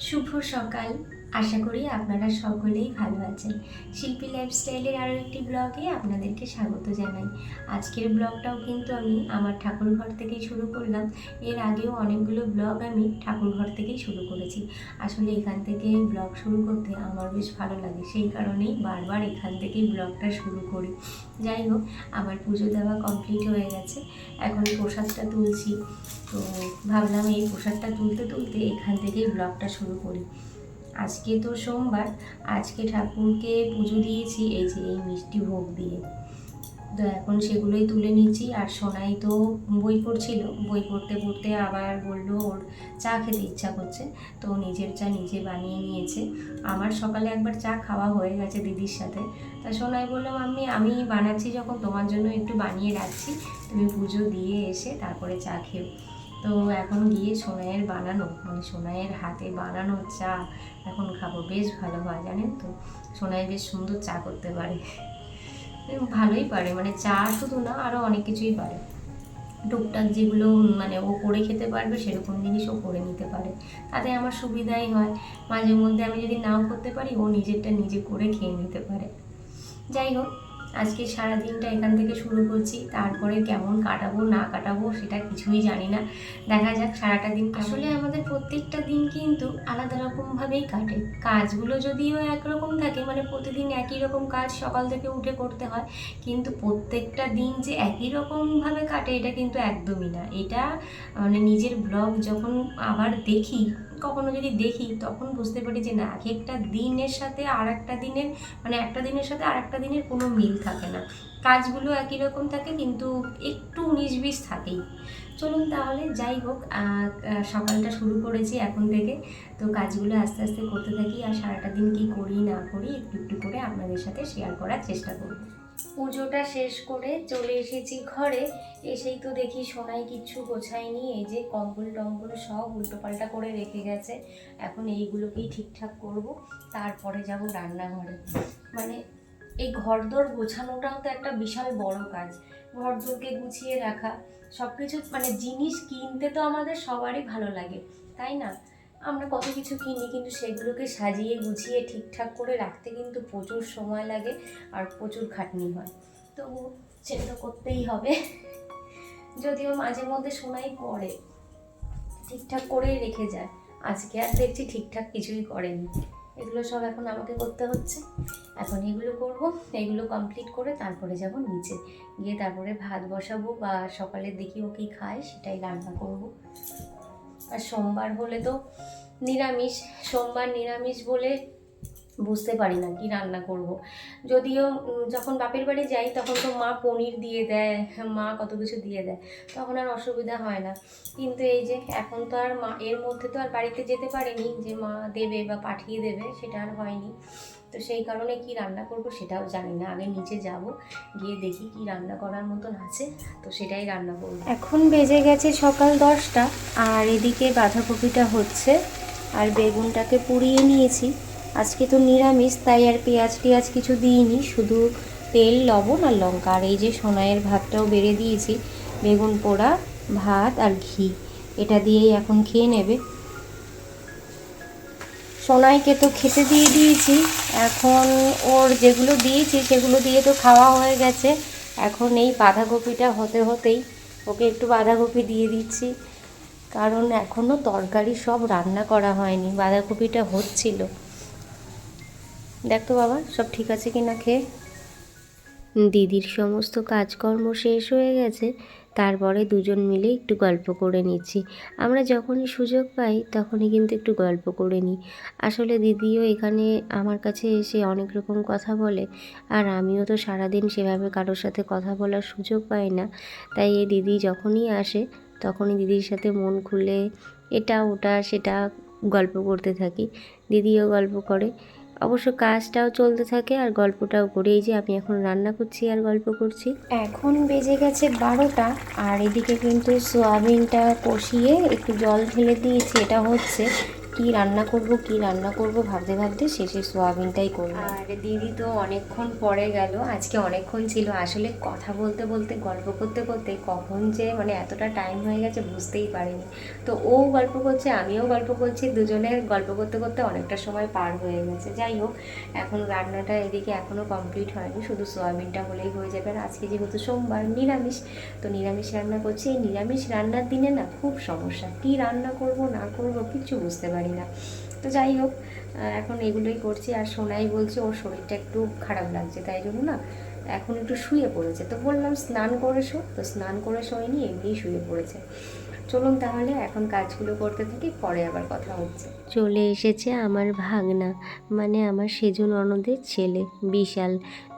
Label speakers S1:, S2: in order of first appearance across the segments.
S1: শুভ সকাল। আশা করি আপনারা সকলেই ভালো আছেন। শিল্পী লাইফস্টাইলের আরও একটি ব্লগে আপনাদেরকে স্বাগত জানাই। আজকের ব্লগটাও কিন্তু আমি আমার ঠাকুরঘর থেকেই শুরু করলাম। এর আগেও অনেকগুলো ব্লগ আমি ঠাকুরঘর থেকেই শুরু করেছি। আসলে এখান থেকে ব্লগ শুরু করতে আমার বেশ ভালো লাগে, সেই কারণেই বারবার এখান থেকেই ব্লগটা শুরু করি। যাই হোক, আমার পুজো দেওয়া কমপ্লিট হয়ে গেছে। এখন প্রসাদটা তুলছি। তো ভাবলাম এই প্রসাদটা তুলতে তুলতে এখান থেকেই ব্লগটা শুরু করি। আজকে তো সোমবার, আজকে ঠাকুরকে পুজো দিয়েছি এই যে এই মিষ্টি ভোগ দিয়ে। তো এখন সেগুলোই তুলে নিচ্ছি। আর সোনাই তো বই পড়ছিল, বই পড়তে পড়তে আবার বললো ওর চা খেতে ইচ্ছা করছে, তো নিজের চা নিজে বানিয়ে নিয়েছে। আমার সকালে একবার চা খাওয়া হয়ে গেছে দিদির সাথে। তা সোনাই বললো, আমি বানাচ্ছি যখন তোমার জন্য একটু বানিয়ে রাখছি, তুমি পুজো দিয়ে এসে তারপরে চা খেও। তো এখন গিয়ে সোনাইয়ের বানানো, মানে সোনাইয়ের হাতে বানানো চা এখন খাবো। বেশ ভালো হয় জানেন তো, সোনাই বেশ সুন্দর চা করতে পারে, ভালোই পারে, মানে চা শুধু না আরও অনেক কিছুই পারে। টুকটাক যেগুলো মানে ও করে খেতে পারবে সেরকম জিনিস ও করে নিতে পারে, তাতে আমার সুবিধাই হয়। মাঝে মধ্যে আমি যদি নাও করতে পারি, ও নিজেরটা নিজে করে খেয়ে নিতে পারে। যাই হোক, আজকে সারা দিনটা এখান থেকে শুরু করছি। তারপরে কেমন কাটাবো না কাটাবো সেটা কিছুই জানি না, দেখা যাক সারাটা দিন। আসলে আমাদের প্রত্যেকটা দিন কিন্তু আলাদা রকমভাবেই কাটে। কাজগুলো যদিও একরকম থাকে, মানে প্রতিদিন একই রকম কাজ সকাল থেকে উঠে করতে হয়, কিন্তু প্রত্যেকটা দিন যে একই রকমভাবে কাটে এটা কিন্তু একদমই না। এটা মানে নিজের ব্লগ যখন আবার দেখি, কখনো যদি দেখি, তখন বুঝতে পারি যে না, এক একটা দিনের সাথে আর একটা দিনের, মানে একটা দিনের সাথে আর একটা দিনের কোনো মিল থাকে না। কাজগুলো একই রকম থাকে কিন্তু একটু 19-20 থাকেই। চলুন তাহলে, যাই হোক, সকালটা শুরু করেছি এখন থেকে। তো কাজগুলো আস্তে আস্তে করতে থাকি, আর সারাটা দিন কী করি না করি একটু একটু করে আপনাদের সাথে শেয়ার করার চেষ্টা করব। পুজোটা শেষ করে চলে এসেছি ঘরে। এসেই তো দেখি সোনাই কিচ্ছু গোছায়নি, এই যে কম্বল টম্বল সব উল্টোপাল্টা করে রেখে গেছে। এখন এইগুলোকেই ঠিকঠাক করব, তারপরে যাব রান্নাঘরে। মানে এই ঘরদোর গোছানোটাও তো একটা বিশাল বড় কাজ। ঘরদোরকে গুছিয়ে রাখা, সব কিছু, মানে জিনিস কিনতে তো আমাদের সবারই ভালো লাগে, তাই না? আমরা কত কিছু কিনি, কিন্তু সেগুলোকে সাজিয়ে গুছিয়ে ঠিকঠাক করে রাখতে কিন্তু প্রচুর সময় লাগে আর প্রচুর খাটনি হয়। তবু সেটা তো করতেই হবে। যদিও মাঝে মধ্যে সোনাই করে, ঠিকঠাক করেই রেখে যায়। আজকে আর দেখছি ঠিকঠাক কিছুই করেনি। এগুলো সব এখন আমাকে করতে হচ্ছে। এখন এগুলো করব, এগুলো কমপ্লিট করে তারপরে যাব নিচে গিয়ে, তারপরে ভাত বসাবো, বা সকালে দেখি ও কি খায় সেটাই রান্না করব। আর সোমবার হলে তো নিরামিষ, সোমবার নিরামিষ বলে বুঝতে পারি না কি রান্না করব। যদিও যখন বাপের বাড়ি যাই তখন তো মা পনির দিয়ে দেয়, মা কত কিছু দিয়ে দেয়, তখন আর অসুবিধা হয় না। কিন্তু এই যে এখন তো আর মা, এর মধ্যে তো আর বাড়িতে যেতে পারিনি যে মা দেবে বা পাঠিয়ে দেবে, সেটা আর হয়নি। তো সেই কারণে কি রান্না করব সেটাও জানি না। আগে নিচে যাব, গিয়ে দেখি কি রান্না করার মতন আছে, তো সেটাই রান্না করব। এখন বেজে গেছে সকাল 10টা, আর এদিকে বাঁধাকপিটা হচ্ছে, আর বেগুনটাকে পুড়িয়ে নিয়েছি। আজকে তো নিরামিষ, তাই আর পেঁয়াজ টিয়াজ কিছু দিইনি, শুধু তেল, লবণ আর লঙ্কা। আর এই যে সোনাইয়ের ভাতটাও বেড়ে দিয়েছি, বেগুন পোড়া, ভাত আর ঘি, এটা দিয়েই এখন খেয়ে নেবে। সোনাইকে তো খেতে দিয়ে দিয়েছি, এখন ওর যেগুলো দিয়েছি সেগুলো দিয়ে তো খাওয়া হয়ে গেছে। এখন এই বাঁধাকপিটা হতে হতেই ওকে একটু বাঁধাকপি দিয়ে দিচ্ছি, কারণ এখনও তরকারি সব রান্না করা হয়নি, বাঁধাকপিটা হচ্ছিল। দেখ তো বাবা সব ঠিক আছে কি না খেয়ে। দিদির সমস্ত কাজকর্ম শেষ হয়ে গেছে, তারপরে দুজন মিলে একটু গল্প করে নিচ্ছি। আমরা যখনই সুযোগ পাই তখনই কিন্তু একটু গল্প করে নিই। আসলে দিদিও এখানে আমার কাছে এসে অনেক রকম কথা বলে, আর আমিও তো সারাদিন সেভাবে কারোর সাথে কথা বলার সুযোগ পাই না। তাই এই দিদি যখনই আসে তখনই দিদির সাথে মন খুলে এটা ওটা সেটা গল্প করতে থাকি। দিদিও গল্প করে, অবশ্য কাজটাও চলতে থাকে আর গল্পটাও করি। এই যে আমি এখন রান্না করছি আর গল্প করছি। এখন বেজে গেছে 12টা, আর এদিকে কিন্তু সোয়াবিনটা কষিয়ে একটু জল ঢেলে দিয়েছি, এটা হচ্ছে। কি রান্না করব ভাবতে ভাবতে শেষে সোয়াবিনটাই করলাম। আর দিদি তো অনেকক্ষণ পরে গেল, আজকে অনেকক্ষণ ছিল। আসলে কথা বলতে বলতে গল্প করতে করতে কখন যে মানে এতটা টাইম হয়ে গেছে বুঝতেই পারিনি। তো ও গল্প করছে, আমিও গল্প করছি, দুজনে গল্প করতে করতে অনেকটা সময় পার হয়ে গেছে। যাই হোক, এখন রান্নাটা এদিকে এখনও কমপ্লিট হয়নি, শুধু সোয়াবিনটা হলেই হয়ে যাবে। আর আজকে যেহেতু সোমবার, নিরামিষ, তো নিরামিষ রান্না করছি। এই নিরামিষ রান্নার দিনে না খুব সমস্যা, কী রান্না করব না করব কিচ্ছু বুঝতে পারি না। তো যাই হোক, এখন এগুলোই করছি। আর সোনাই বলছে ওর শরীরটা একটু খারাপ লাগছে, তাই জন্য না এখন একটু শুয়ে পড়েছে। তো বললাম স্নান করে শো, তো স্নান করে শোয়নি, এমনিই শুয়ে পড়েছে। চলুন তাহলে এখন কাজগুলো করতে থাকি, পরে আবার কথা হচ্ছে। চলে এসেছে আমার ভাগনা, মানে আমার সেজু ননদের ছেলে বিশাল।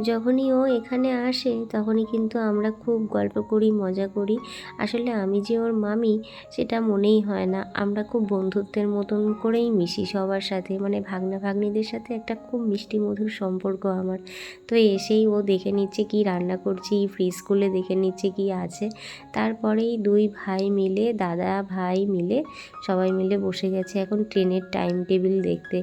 S1: যখনই ও এখানে আসে তখনই কিন্তু আমরা খুব গল্প করি, মজা করি। আসলে আমি যে ওর মামি সেটা মনেই হয় না, আমরা খুব বন্ধুত্বের মতন করেই মিশি সবার সাথে, মানে ভাগনা ভাগ্নিদের সাথে একটা খুব মিষ্টি মধুর সম্পর্ক আমার। তো এসেই ও দেখে নিচ্ছে কি রান্না করছি, ফ্রিজ খুলে দেখে নিচ্ছে কি আছে। তারপরেই দুই ভাই মিলে, দাদা ভাই মিলে সবাই মিলে বসে গেছে এখন ট্রেনের টাইম টেবিল দেখতে।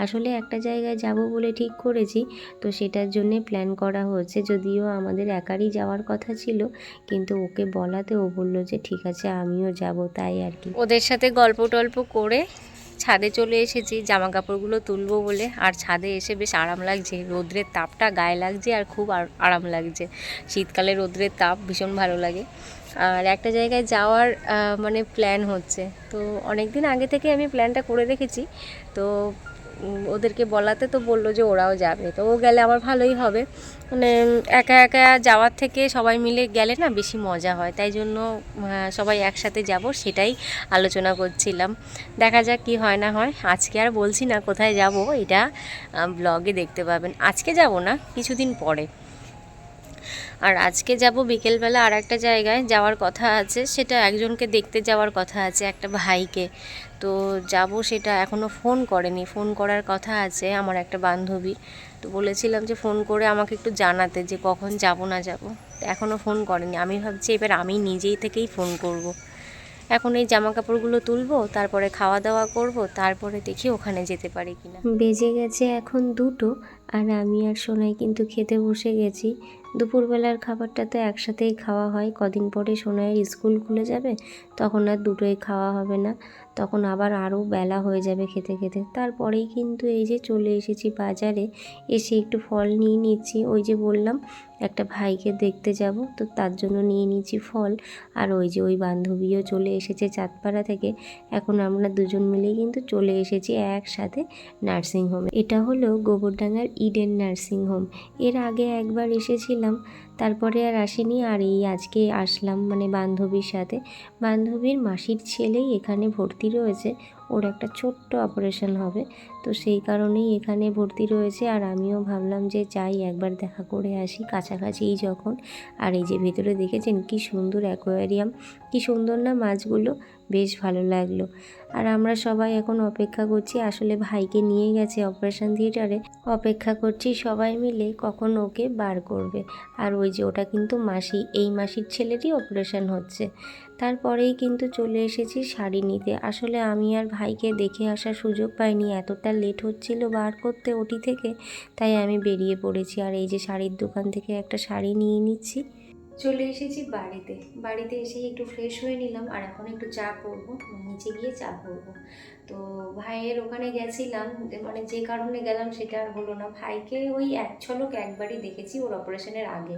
S1: আসলে একটা জায়গায় যাব বলে ঠিক করেছি, তো সেটার জন্যে প্ল্যান করা হচ্ছে। যদিও আমাদের একারই যাওয়ার কথা ছিল, কিন্তু ওকে বলাতে ও বলল যে ঠিক আছে আমিও যাব, তাই আর কি। ওদের সাথে গল্প টল্প করে ছাদে চলে এসেছি জামা কাপড়গুলো তুলবো বলে। আর ছাদে এসে বেশ আরাম লাগছে, রোদ্রের তাপটা গায়ে লাগছে আর খুব আরাম লাগছে। শীতকালে রোদ্রের তাপ ভীষণ ভালো লাগে। আর একটা জায়গায় যাওয়ার মানে প্ল্যান হচ্ছে, তো অনেক দিন আগে থেকে আমি প্ল্যানটা করে রেখেছি। তো ওদেরকে বলাতে তো বললো যে ওরাও যাবে, তো ও গেলে আমার ভালোই হবে। মানে একা একা যাওয়ার থেকে সবাই মিলে গেলে না বেশি মজা হয়, তাই জন্য সবাই একসাথে যাব সেটাই আলোচনা করছিলাম। দেখা যাক কি হয় না হয়। আজকে আর বলছি না কোথায় যাব, এটা ব্লগে দেখতে পাবেন। আজকে যাব না, কিছুদিন পরে। আর আজকে যাব বিকেলবেলা আর একটা জায়গায় যাওয়ার কথা আছে, সেটা একজনকে দেখতে যাওয়ার কথা আছে, একটা ভাইকে। তো যাব, সেটা এখনও ফোন করেনি, ফোন করার কথা আছে আমার একটা বান্ধবী। তো বলেছিলাম যে ফোন করে আমাকে একটু জানাতে যে কখন যাব না যাব, তো এখনও ফোন করেনি। আমি ভাবছি এবার আমি নিজেই থেকেই ফোন করব। এখন এই জামা কাপড়গুলো তুলবো, তারপরে খাওয়া দাওয়া করব, তারপরে দেখি ওখানে যেতে পারি কিনা। বেজে গেছে এখন 2টো, আর আমি আর সোনাই কিন্তু খেতে বসে গেছি। দুপুরবেলার খাবারটা তো একসাথেই খাওয়া হয়, কদিন পরে সোনাইয়ের স্কুল খুলে যাবে, তখন আর দুটোই খাওয়া হবে না, তখন আবার আরও বেলা হয়ে যাবে খেতে খেতে। তারপরেই কিন্তু এই যে চলে এসেছি বাজারে, এসে একটু ফল নিয়ে নিচ্ছি। ওই যে বললাম একটা ভাইকে দেখতে যাব, তো তার জন্য নিয়ে নিচ্ছি ফল। আর ওই যে ওই বান্ধবীও চলে এসেছে চাঁদপাড়া থেকে। এখন আমরা দুজন মিলেই কিন্তু চলে এসেছি একসাথে নার্সিংহোমে। এটা হলো গোবরডাঙ্গার ইডেন নার্সিংহোম। এর আগে একবার এসেছিলাম, তারপরে আর আসিনি। আর এই আজকে আসলাম, মানে বান্ধবীর সাথে। বান্ধবীর মাসির ছেলেই এখানে ভর্তি রয়েছে, ওর একটা ছোট্ট অপারেশন হবে, তো সেই কারণেই এখানে ভর্তি রয়েছে। আর আমিও ভাবলাম যে যাই একবার দেখা করে আসি, কাছাকাছিই যখন। আর এই যে ভেতরে দেখেছেন কি সুন্দর অ্যাকোয়ারিয়াম, কি সুন্দর না মাছগুলো, বেশ ভালো লাগলো। আর আমরা সবাই এখন অপেক্ষা করছি, আসলে ভাইকে নিয়ে গেছে অপারেশন থিয়েটারে, অপেক্ষা করছি সবাই মিলে কখন ওকে বার করবে। আর ওই যে ওটা কিন্তু মাসি, এই মাসির ছেলেরই অপারেশন হচ্ছে। তারপরেই কিন্তু চলে এসেছি শাড়ি নিতে। আসলে আমি আর ভাইকে দেখে আসার সুযোগ পাইনি, এতটা লেট হচ্ছিল বার করতে ওটি থেকে, তাই আমি বেরিয়ে পড়েছি। আর এই যে শাড়ির দোকান থেকে একটা শাড়ি নিয়ে নিচ্ছি। চলে এসেছি বাড়িতে, বাড়িতে এসেই একটু ফ্রেশ হয়ে নিলাম। আর এখন একটু চা করবো, নিচে গিয়ে চা করবো। তো ভাইয়ের ওখানে গেছিলাম, মানে যে কারণে গেলাম সেটা আর হলো না। ভাইকে ওই এক ঝলক একবারই দেখেছি ওর অপারেশনের আগে,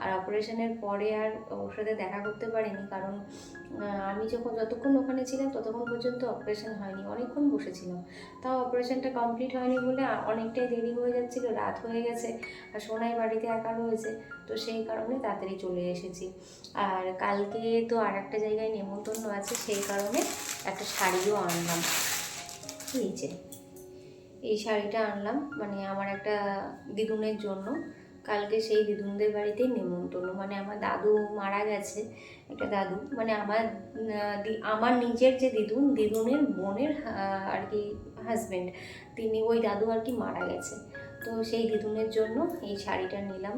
S1: আর অপারেশনের পরে আর ওর সাথে দেখা করতে পারিনি। কারণ আমি যতক্ষণ ওখানে ছিলাম ততক্ষণ পর্যন্ত অপারেশন হয়নি, অনেকক্ষণ বসেছিলাম। তাও অপারেশনটা কমপ্লিট হয়নি বলে অনেকটাই দেরি হয়ে যাচ্ছিল, রাত হয়ে গেছে। আর সোনাই বাড়িতে একা রয়েছে, তো সেই কারণে তাড়াতাড়ি চলে এসেছি। আর কালকে তো আর একটা জায়গায় নেমন্তন্ন আছে, সেই কারণে একটা শাড়িও আনলাম। এই যে এই শাড়িটা আনলাম, মানে আমার একটা দিদুনের জন্য। কালকে সেই দিদুনদের বাড়িতেই নেমন্তন্ন, মানে আমার দাদু মারা গেছে, একটা দাদু, মানে আমার নিজের যে দিদুনের বোনের আর কি হাজব্যান্ড, তিনি, ওই দাদু আর কি মারা গেছে। তো সেই দিদুনের জন্য এই শাড়িটা নিলাম।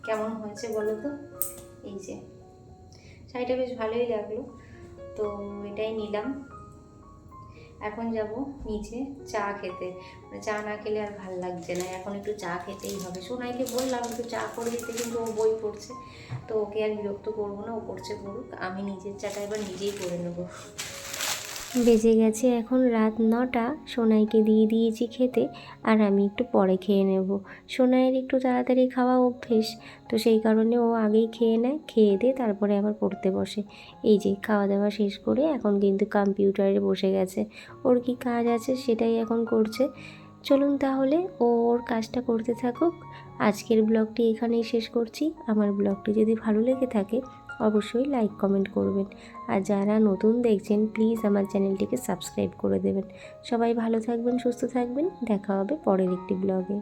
S1: কেমন হয়েছে বলো তো? এই যে শাড়িটা বেশ ভালোই লাগলো, তো এটাই নিলাম। এখন যাব নিচে চা খেতে, চা না খেলে আর ভাল লাগছে না, এখন একটু চা খেতেই হবে। সোনাইকে বললাম একটু চা করে দিতে, কিন্তু ও বই পড়ছে, তো ওকে আর বিরক্ত করবো না, ও পড়ছে পড়ুক, আমি নিজের চাটা এবার নিজেই করে নেবো। বেজে গেছে এখন রাত 9টা, সোনাইকে দিয়ে দিয়েছি খেতে, আর আমি একটু পরে খেয়ে নেব। সোনাইয়ের একটু তাড়াতাড়ি খাওয়া অভ্যেস, তো সেই কারণে ও আগেই খেয়ে নেয়, খেয়ে দিয়ে তারপরে আবার পড়তে বসে। এই যে খাওয়া দাওয়া শেষ করে এখন কিন্তু কম্পিউটারে বসে গেছে, ওর কি কাজ আছে সেটাই এখন করছে। চলুন তাহলে ও ওর কাজটা করতে থাকুক। আজকের ব্লগটি এখানেই শেষ করছি। আমার ব্লগটি যদি ভালো লেগে থাকে অবশ্যই লাইক কমেন্ট করবেন, আর যারা নতুন দেখছেন প্লিজ আমার চ্যানেলটিকে সাবস্ক্রাইব করে দেবেন। সবাই ভালো থাকবেন, সুস্থ থাকবেন, দেখা হবে পরের একটি ব্লগে।